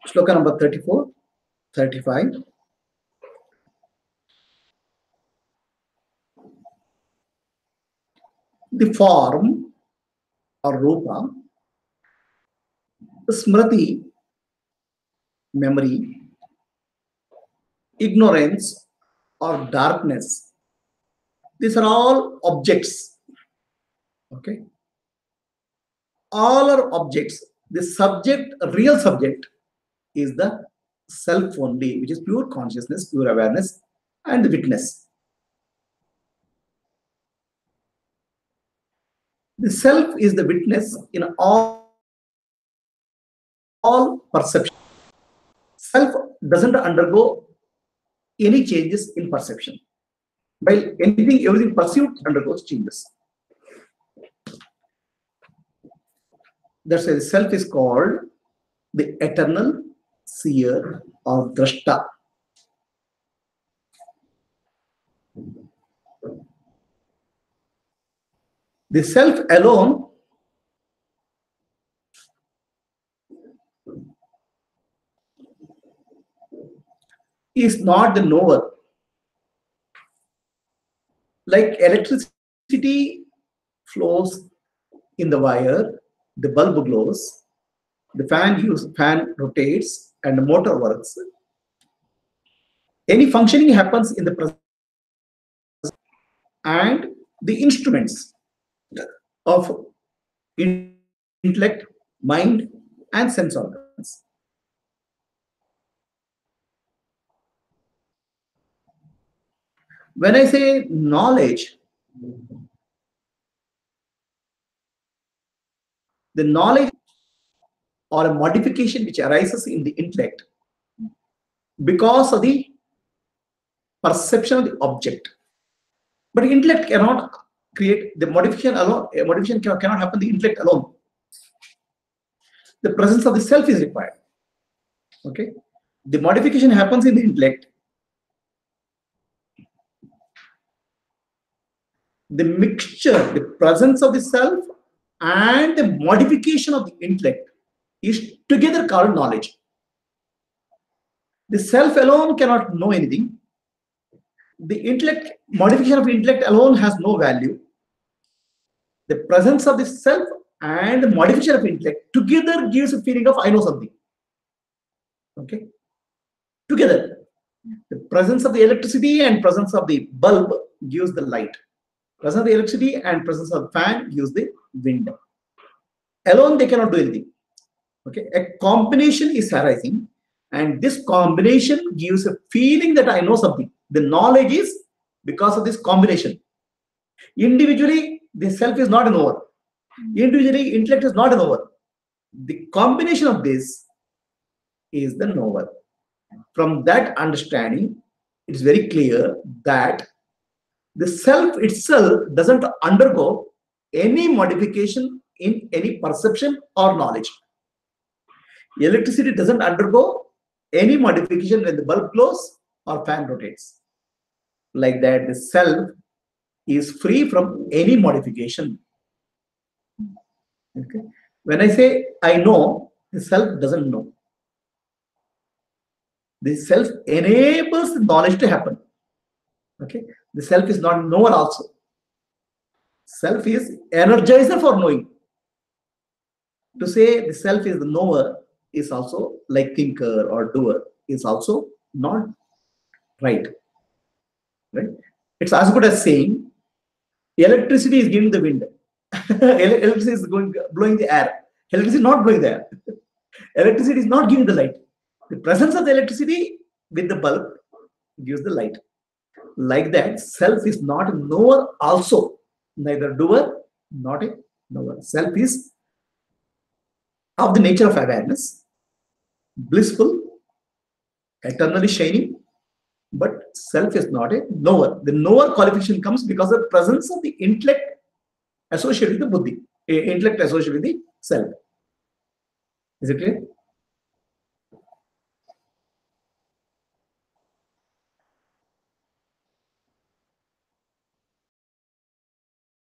Shloka number 34, 35. The form or rupa, smriti, memory, ignorance or darkness, these are all objects. Okay, all are objects. The subject, real subject, is the self only, which is pure consciousness, pure awareness, and the witness. The self is the witness in all perception. Self doesn't undergo any changes in perception. While everything perceived undergoes changes. That's why the self is called the eternal seer or drashta. The self alone is not the knower. Like electricity flows in the wire, the bulb glows, the fan rotates, and the motor works. Any functioning happens in the present, and the instruments of intellect, mind, and sense organs. When I say knowledge, the knowledge or a modification which arises in the intellect because of the perception of the object. But intellect cannot create the modification alone. A modification cannot happen in the intellect alone. The presence of the self is required. Okay, the modification happens in the intellect. The mixture, the presence of the self and the modification of the intellect is together called knowledge. The self alone cannot know anything. The intellect, modification of intellect alone has no value. The presence of the self and the modification of intellect together gives a feeling of I know something. Okay, together, the presence of the electricity and presence of the bulb gives the light. Presence of the electricity and presence of the fan gives the wind. Alone they cannot do anything. Okay, a combination is arising, and this combination gives a feeling that I know something. The knowledge is because of this combination. Individually, the self is not a knower. Individually, intellect is not a knower. The combination of this is the knower. From that understanding, it's very clear that the self itself doesn't undergo any modification in any perception or knowledge. Electricity doesn't undergo any modification when the bulb glows or fan rotates. Like that, the self is free from any modification. Okay. When I say I know, the self doesn't know. The self enables the knowledge to happen. Okay. The self is not knower also. Self is energizer for knowing. To say the self is the knower is also like thinker or doer is also not right. Right? It's as good as saying electricity is giving the wind. Electricity is blowing the air. Electricity is not blowing the air. Electricity is not giving the light. The presence of the electricity with the bulb gives the light. Like that, self is not a knower also. Neither doer, not a knower. Self is of the nature of awareness, blissful, eternally shining, but self is not a knower. The knower qualification comes because of the presence of the intellect associated with the buddhi, intellect associated with the self. Is it clear?